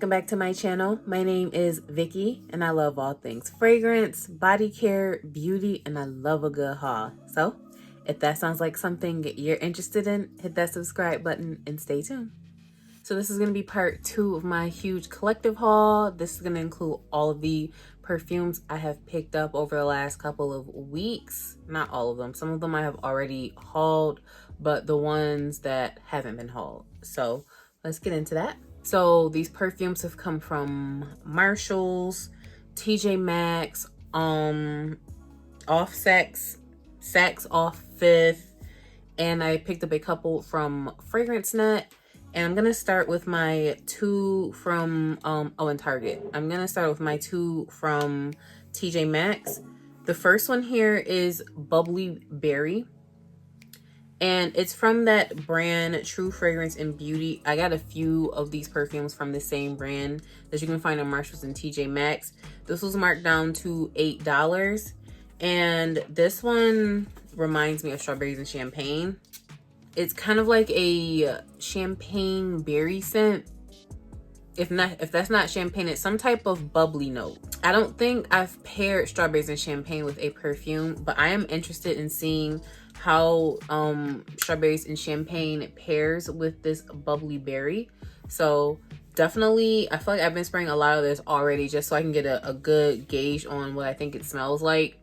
welcome back to my channel. My name is Vicky and I love all things fragrance, body care, beauty, and I love a good haul. So if that sounds like something you're interested in, hit that subscribe button and stay tuned. So this is going to be part 2 of my huge collective haul. This is going to include all of the perfumes I have picked up over the last couple of weeks. Not all of them. Some of them I have already hauled, but the ones that haven't been hauled. So let's get into that. So these perfumes have come from Marshalls, TJ Maxx, off Saks off 5th, and I picked up a couple from Fragrance Net. And I'm gonna start with my 2 from in Target. I'm gonna start with my 2 from TJ Maxx. The first one here is Bubbly Berry, and it's from that brand True Fragrance and Beauty. I got a few of these perfumes from the same brand that you can find in Marshalls and TJ Maxx. This was marked down to $8, and this one reminds me of Strawberries and Champagne. It's kind of like a champagne berry scent. If that's not champagne, it's some type of bubbly note. I don't think I've paired Strawberries and Champagne with a perfume, but I am interested in seeing how Strawberries and Champagne pairs with this bubbly berry. So definitely, I feel like I've been spraying a lot of this already just so I can get a good gauge on what I think it smells like.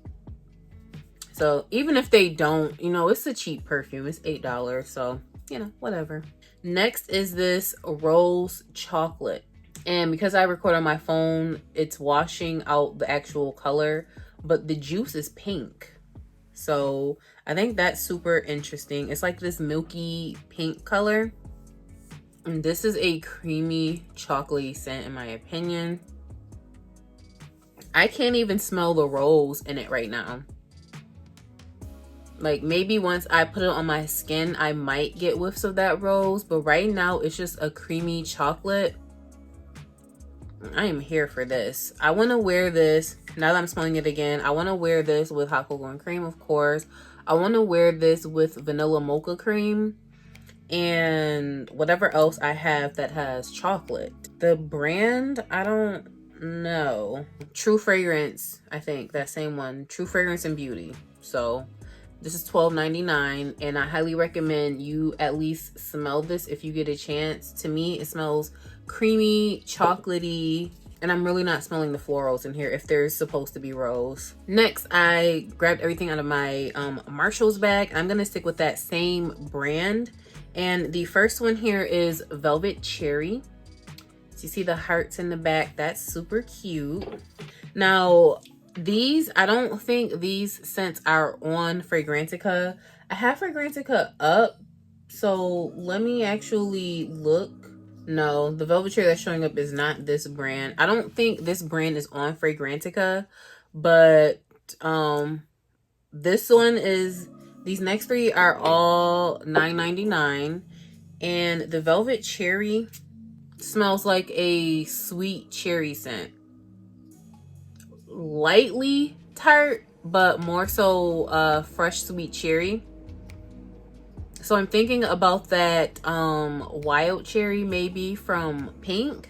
So even if they don't, you know, it's a cheap perfume. It's $8, so, you know, whatever. Next is this Rose Chocolate. And because I record on my phone, it's washing out the actual color, but the juice is pink. So I think that's super interesting. It's like this milky pink color. And this is a creamy chocolatey scent in my opinion. I can't even smell the rose in it right now. Like maybe once I put it on my skin, I might get whiffs of that rose. But right now, it's just a creamy chocolate. I am here for this. I want to wear this. Now that I'm smelling it again, I want to wear this with hot cocoa and cream, of course. I want to wear this with vanilla mocha cream. And whatever else I have that has chocolate. The brand, I don't know. True Fragrance, I think. That same one. True Fragrance and Beauty. So this is $12.99, and I highly recommend you at least smell this if you get a chance. To me, it smells creamy, chocolatey, and I'm really not smelling the florals in here if there's supposed to be rose. Next, I grabbed everything out of my Marshalls bag. I'm gonna stick with that same brand, and the first one here is Velvet Cherry. So you see the hearts in the back. That's super cute. Now, these, I don't think these scents are on Fragrantica. I have Fragrantica up, so let me actually look. No, the Velvet Cherry that's showing up is not this brand. I don't think this brand is on Fragrantica, but this one is, these next 3 are all $9.99, and the Velvet Cherry smells like a sweet cherry scent. Lightly tart, but more so fresh sweet cherry. So I'm thinking about that wild cherry maybe from Pink.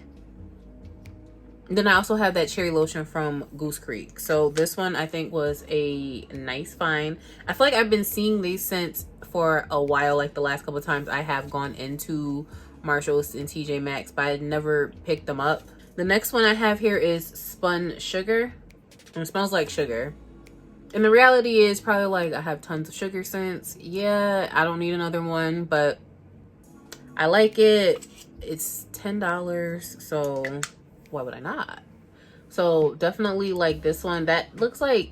Then I also have that cherry lotion from Goose Creek. So this one I think was a nice find. I feel like I've been seeing these scents for a while, like the last couple of times I have gone into Marshalls and TJ Maxx, but I never picked them up. The next one I have here is Spun Sugar. It smells like sugar. And the reality is probably like I have tons of sugar scents. Yeah, I don't need another one, but I like it. It's $10, so why would I not? So definitely like this one. That looks like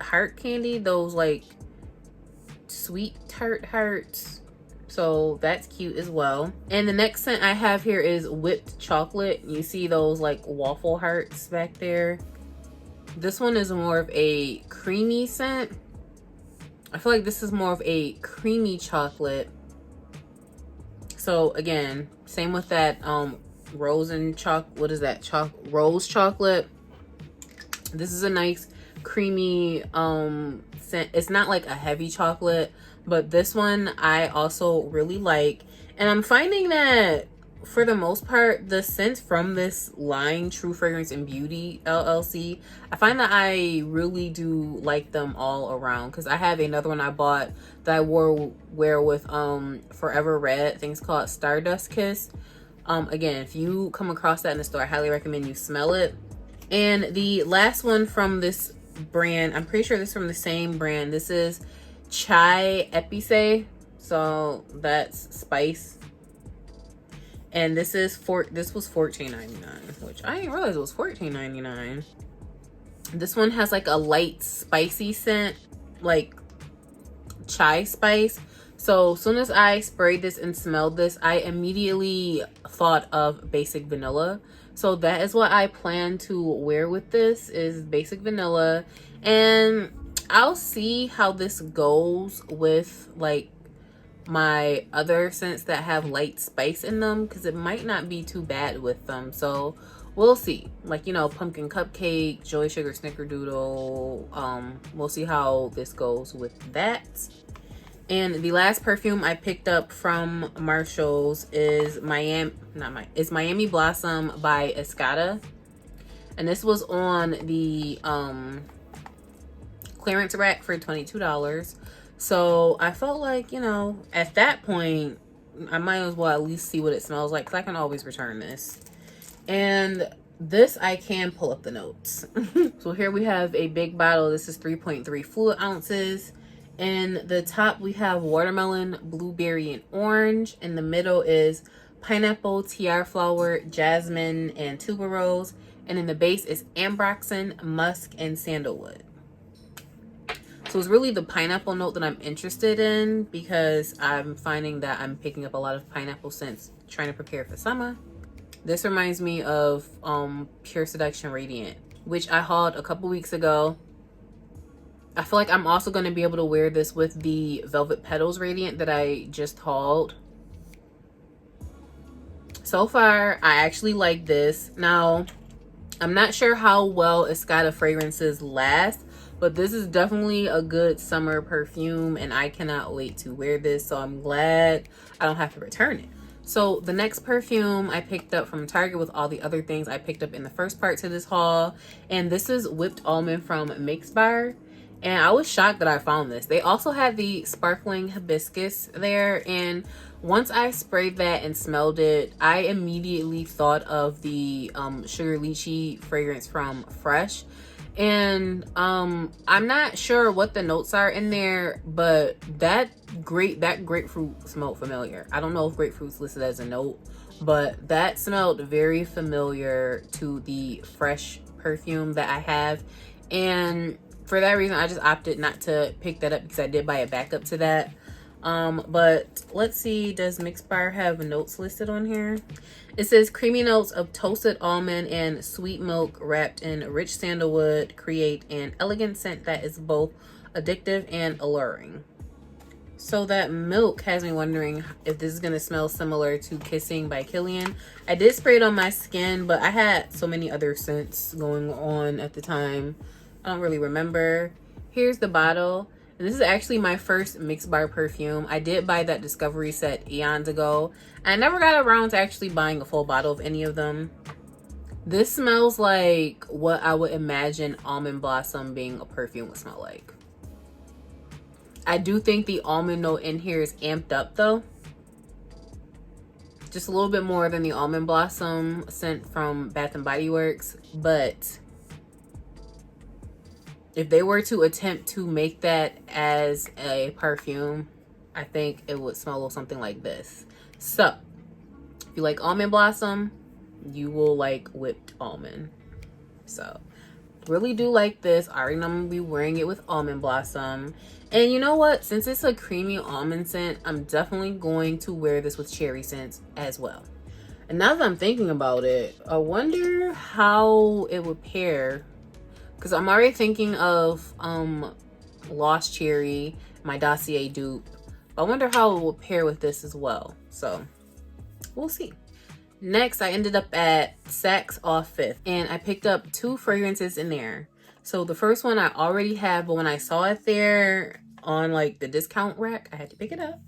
heart candy, those like sweet tart hearts. So that's cute as well. And the next scent I have here is Whipped Chocolate. You see those like waffle hearts back there. This one is more of a creamy scent. I feel like this is more of a creamy chocolate. So again, same with that rose and what is that? Rose chocolate. This is a nice creamy scent. It's not like a heavy chocolate, but this one I also really like. And I'm finding that for the most part, the scents from this line, True Fragrance and Beauty LLC, I find that I really do like them all around, because I have another one I bought that I wear with Forever Red, things called Stardust Kiss. Again, if you come across that in the store, I highly recommend you smell it. And the last one from this brand, I'm pretty sure this is from the same brand. This is Chai Epice, so that's spice. And this was $14.99, which I didn't realize it was $14.99. This one has like a light spicy scent, like chai spice. So as soon as I sprayed this and smelled this, I immediately thought of Basic Vanilla. So that is what I plan to wear with this, is Basic Vanilla. And I'll see how this goes with like my other scents that have light spice in them, because it might not be too bad with them. So we'll see. Like, you know, pumpkin cupcake, joy sugar snickerdoodle. We'll see how this goes with that. And the last perfume I picked up from Marshall's is Miami Blossom by Escada. And this was on the clearance rack for $22. So I felt like, you know, at that point, I might as well at least see what it smells like, because I can always return this. And this, I can pull up the notes. So here we have a big bottle. This is 3.3 fluid ounces. In the top, we have watermelon, blueberry, and orange. In the middle is pineapple, tiara flower, jasmine, and tuberose. And in the base is ambroxan, musk, and sandalwood. So it's really the pineapple note that I'm interested in, because I'm finding that I'm picking up a lot of pineapple scents trying to prepare for summer. This reminds me of Pure Seduction Radiant, which I hauled a couple weeks ago. I feel like I'm also going to be able to wear this with the Velvet Petals Radiant that I just hauled. So far, I actually like this. Now, I'm not sure how well Escada fragrances last, but this is definitely a good summer perfume, and I cannot wait to wear this. So I'm glad I don't have to return it. So the next perfume I picked up from Target with all the other things I picked up in the first part to this haul. And this is Whipped Almond from Mixbar. And I was shocked that I found this. They also had the Sparkling Hibiscus there. And once I sprayed that and smelled it, I immediately thought of the Sugar Lychee fragrance from Fresh. And I'm not sure what the notes are in there, but that grapefruit smelled familiar. I don't know if grapefruit's listed as a note, but that smelled very familiar to the Fresh perfume that I have. And for that reason, I just opted not to pick that up, because I did buy a backup to that. But let's see, does Mixbar have notes listed on here? It says creamy notes of toasted almond and sweet milk wrapped in rich sandalwood create an elegant scent that is both addictive and alluring. So that milk has me wondering if this is going to smell similar to Kissing by Killian. I did spray it on my skin, but I had so many other scents going on at the time, I don't really remember. Here's the bottle. And this is actually my first Mixbar perfume. I did buy that Discovery set eons ago. I never got around to actually buying a full bottle of any of them. This smells like what I would imagine Almond Blossom being a perfume would smell like. I do think the almond note in here is amped up though. Just a little bit more than the Almond Blossom scent from Bath and Body Works. But if they were to attempt to make that as a perfume, I think it would smell something like this. So, if you like Almond Blossom, you will like Whipped Almond. So, really do like this. I already know I'm going to be wearing it with Almond Blossom. And you know what? Since it's a creamy almond scent, I'm definitely going to wear this with cherry scents as well. And now that I'm thinking about it, I wonder how it would pair. Because I'm already thinking of Lost Cherry, my Dossier dupe. I wonder how it will pair with this as well. So, we'll see. Next, I ended up at Saks off 5th. And I picked up 2 fragrances in there. So, the first one I already have. But when I saw it there on like the discount rack, I had to pick it up.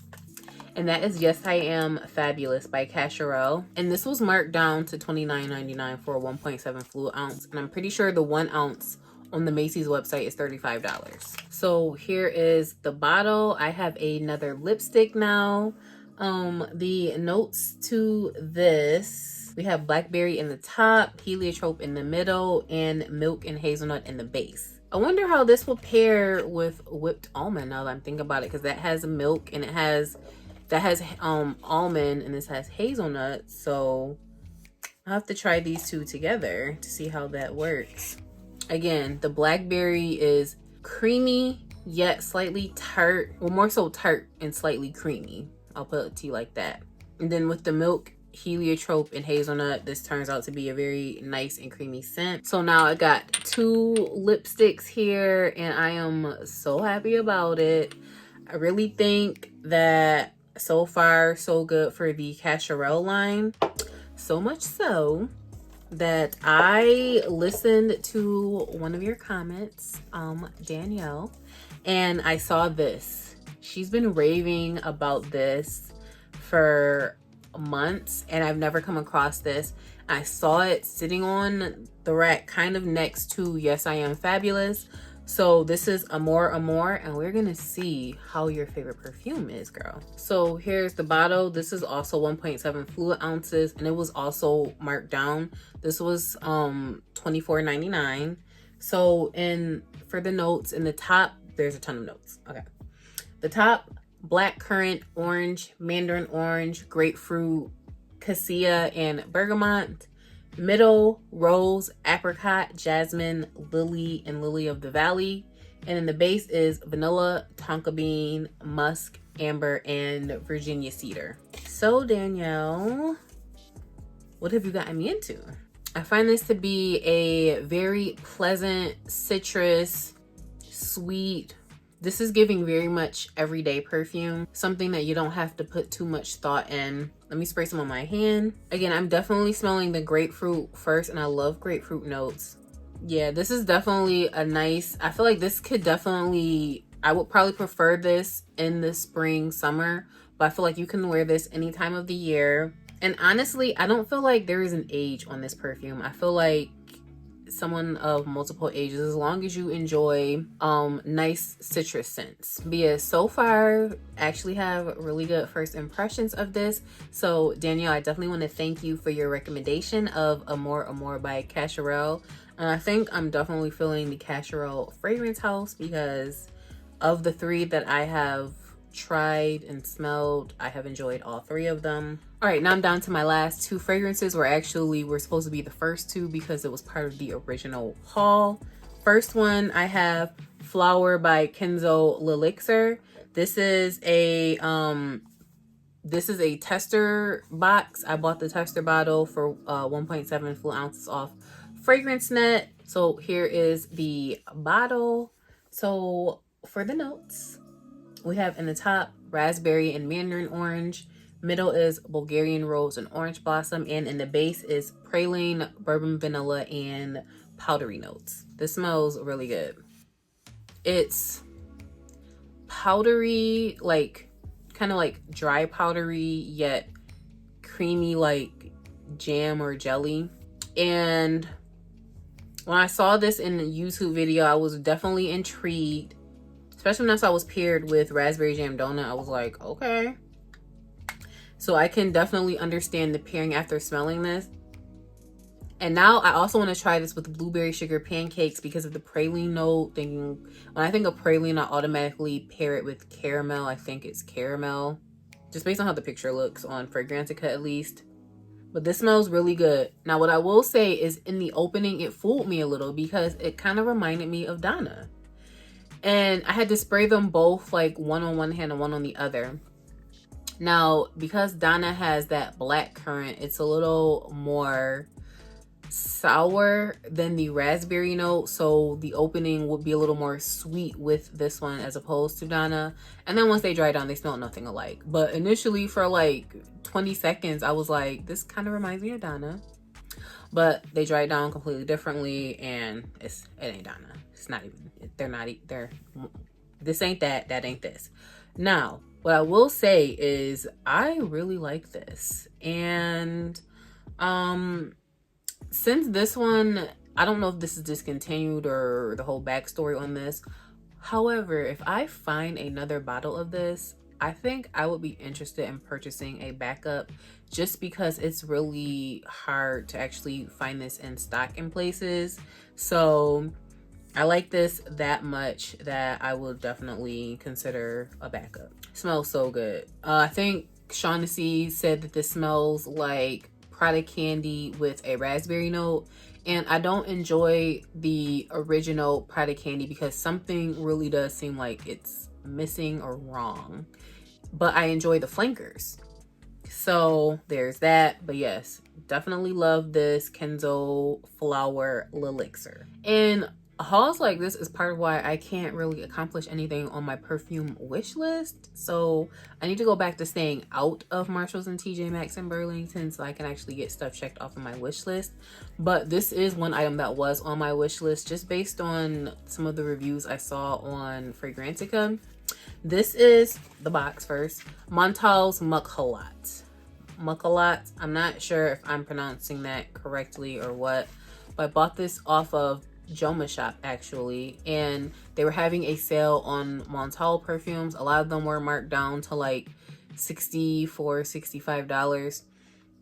and that is Yes I Am Fabulous by Cacharel. And this was marked down to $29.99 for a 1.7 fluid ounce. And I'm pretty sure the 1 ounce on the Macy's website is $35. So here is the bottle. I have another lipstick now. The notes to this, we have blackberry in the top, heliotrope in the middle, and milk and hazelnut in the base. I wonder how this will pair with whipped almond now that I'm thinking about it, because that has milk and that has almond and this has hazelnut. So I'll have to try these two together to see how that works. Again, the blackberry is creamy yet slightly tart, well, more so tart and slightly creamy. I'll put it to you like that. And then with the milk, heliotrope, and hazelnut, this turns out to be a very nice and creamy scent. So now I got 2 lipsticks here and I am so happy about it. I really think that so far so good for the Cacharel line. So much so that I listened to one of your comments, Danielle, and I saw this. She's been raving about this for months and I've never come across this. I saw it sitting on the rack kind of next to Yes I Am Fabulous. So this is Amor Amor, and we're gonna see how your favorite perfume is, girl. So here's the bottle. This is also 1.7 fluid ounces and it was also marked down. This was $24.99. So for the notes in the top, there's a ton of notes. Okay. The top, black currant, orange, mandarin orange, grapefruit, cassia, and bergamot. Middle, rose, apricot, jasmine, lily, and lily of the valley. And in the base is vanilla, tonka bean, musk, amber, and Virginia cedar. So Danielle, what have you gotten me into? I find this to be a very pleasant, citrus, sweet. This is giving very much everyday perfume, something that you don't have to put too much thought in. Let me spray some on my hand. Again, I'm definitely smelling the grapefruit first, and I love grapefruit notes. Yeah, this is definitely a nice, I feel like this could definitely, I would probably prefer this in the spring, summer, but I feel like you can wear this any time of the year. And honestly, I don't feel like there is an age on this perfume. I feel like someone of multiple ages, as long as you enjoy nice citrus scents. But yeah, so far I actually have really good first impressions of this. So Danielle, I definitely want to thank you for your recommendation of Amor Amor by Cacharel. And I think I'm definitely feeling the Cacharel fragrance house, because of the 3 that I have tried and smelled, I have enjoyed all 3 of them. All right, now I'm down to my last 2 fragrances, where actually were supposed to be the first 2 because it was part of the original haul. First one, I have Flower by Kenzo Elixer. This is a tester box. I bought the tester bottle for 1.7 full ounces off Fragrance Net. So here is the bottle. So for the notes, we have in the top raspberry and mandarin orange. Middle is Bulgarian rose and orange blossom. And in the base is praline, bourbon vanilla, and powdery notes. This smells really good. It's powdery, like kind of like dry powdery, yet creamy like jam or jelly. And when I saw this in the YouTube video, I was definitely intrigued. Especially when I saw it was paired with raspberry jam donut, I was like, okay. So I can definitely understand the pairing after smelling this. And now I also want to try this with blueberry sugar pancakes because of the praline note. When I think of praline, I automatically pair it with caramel. I think it's caramel, just based on how the picture looks on Fragrantica at least. But this smells really good. Now what I will say is, in the opening, it fooled me a little because it kind of reminded me of Donna. And I had to spray them both, like one on one hand and one on the other. Now, because Donna has that black currant, it's a little more sour than the raspberry note. So the opening would be a little more sweet with this one as opposed to Donna. And then once they dry down, they smell nothing alike. But initially, for like 20 seconds, I was like, this kind of reminds me of Donna. But they dry it down completely differently, and it ain't Donna. It's not even, this ain't that ain't this. Now, what I will say is I really like this. And since this one, I don't know if this is discontinued or the whole backstory on this. However, if I find another bottle of this, I think I would be interested in purchasing a backup, just because it's really hard to actually find this in stock in places. So I like this that much that I will definitely consider a backup. Smells so good. I think Shaughnessy said that this smells like product candy with a raspberry note. And I don't enjoy the original product candy because something really does seem like it's missing or wrong. But I enjoy the flankers. So there's that. But yes, definitely love this Kenzo Flower Elixir. And hauls like this is part of why I can't really accomplish anything on my perfume wish list. So I need to go back to staying out of Marshalls and TJ Maxx in Burlington so I can actually get stuff checked off of my wish list. But this is one item that was on my wish list just based on some of the reviews I saw on Fragrantica. This is the box first. Montale's Mucalat. Mucalat. I'm not sure if I'm pronouncing that correctly or what, but I bought this off of Joma Shop actually, and they were having a sale on Montale perfumes. A lot of them were marked down to like $64, $65.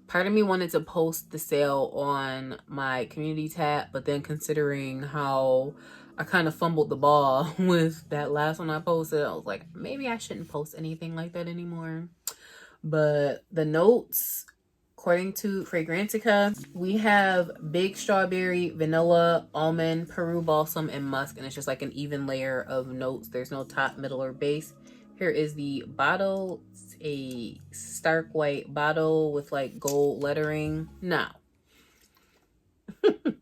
Part of me wanted to post the sale on my community tab, but then considering how I kind of fumbled the ball with that last one I posted, I was like, maybe I shouldn't post anything like that anymore. But the notes, according to Fragrantica, we have big strawberry, vanilla, almond, Peru balsam, and musk. And it's just like an even layer of notes. There's no top, middle, or base. Here is the bottle. It's a stark white bottle with like gold lettering. Now,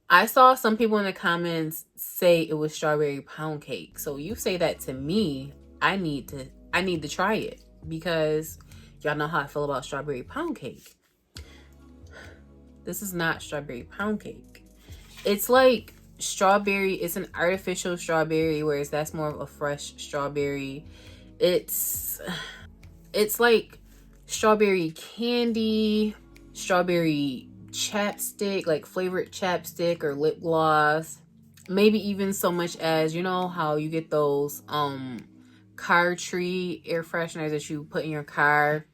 I saw some people in the comments say it was strawberry pound cake. So you say that to me, I need to try it because y'all know how I feel about strawberry pound cake. This is not strawberry pound cake. It's like strawberry. It's an artificial strawberry, whereas that's more of a fresh strawberry. It's like strawberry candy, strawberry chapstick, like flavored chapstick or lip gloss. Maybe even so much as, you know how you get those car tree air fresheners that you put in your car.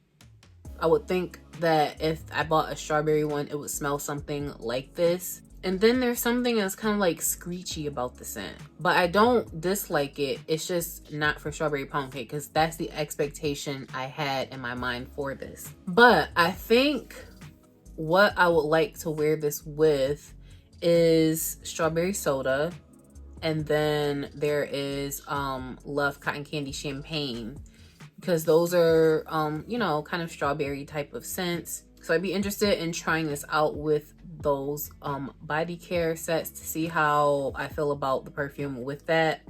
I would think that if I bought a strawberry one, it would smell something like this. And then there's something that's kind of like screechy about the scent, but I don't dislike it. It's just not for strawberry pound cake because that's the expectation I had in my mind for this. But I think what I would like to wear this with is strawberry soda, and then there is Love Cotton Candy Champagne, because those are you know, kind of strawberry type of scents. So I'd be interested in trying this out with those body care sets to see how I feel about the perfume with that.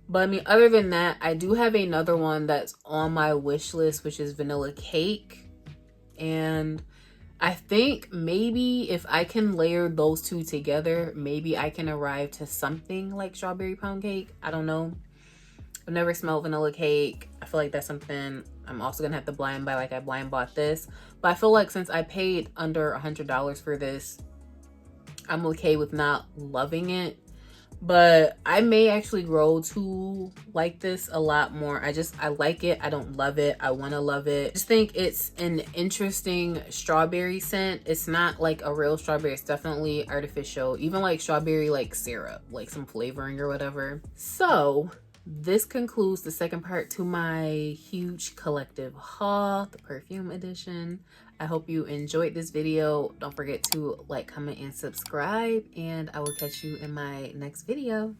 But I mean, other than that, I do have another one that's on my wish list, which is Vanilla Cake. And I think maybe if I can layer those two together, maybe I can arrive to something like strawberry pound cake. I don't know. I've never smelled vanilla cake. I feel like that's something I'm also gonna have to blind buy, like I blind bought this. But I feel like since I paid under $100 for this, I'm okay with not loving it. But I may actually grow to like this a lot more. I like it. I don't love it. I want to love it. I just think it's an interesting strawberry scent. It's not like a real strawberry. It's definitely artificial. Even like strawberry like syrup, like some flavoring or whatever. So this concludes the second part to my huge collective haul, the perfume edition. I hope you enjoyed this video. Don't forget to like, comment, and subscribe, and I will catch you in my next video.